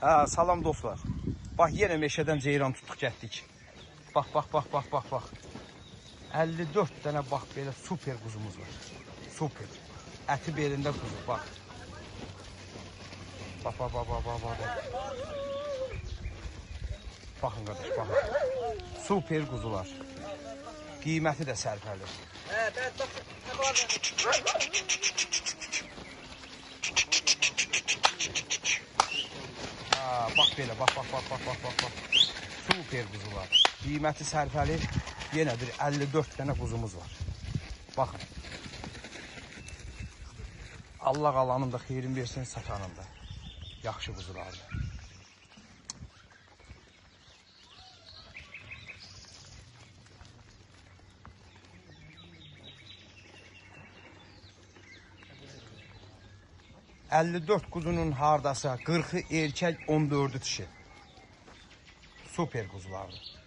Ha, salam dostlar. Bax, yenə meşədən ceyran tutduq, getdik. Bax. 54 dənə bax, belə super quzumuz var. Super. Əti belində quzu, bax. Bax. Baxın qardaş, baxın. Super quzular. Qiyməti də sərfəli. Bax belə, bax. Super quzular. Qiyməti sərfəli. Yenə bir 54 dənə quzumuz var. Baxın. Allah qalanın da xeyrin versin, satanın da. Yaxşı quzulardır. ...54 quzunun hardasa 40'ı erkək, 14'ü dişi. Super quzulardır.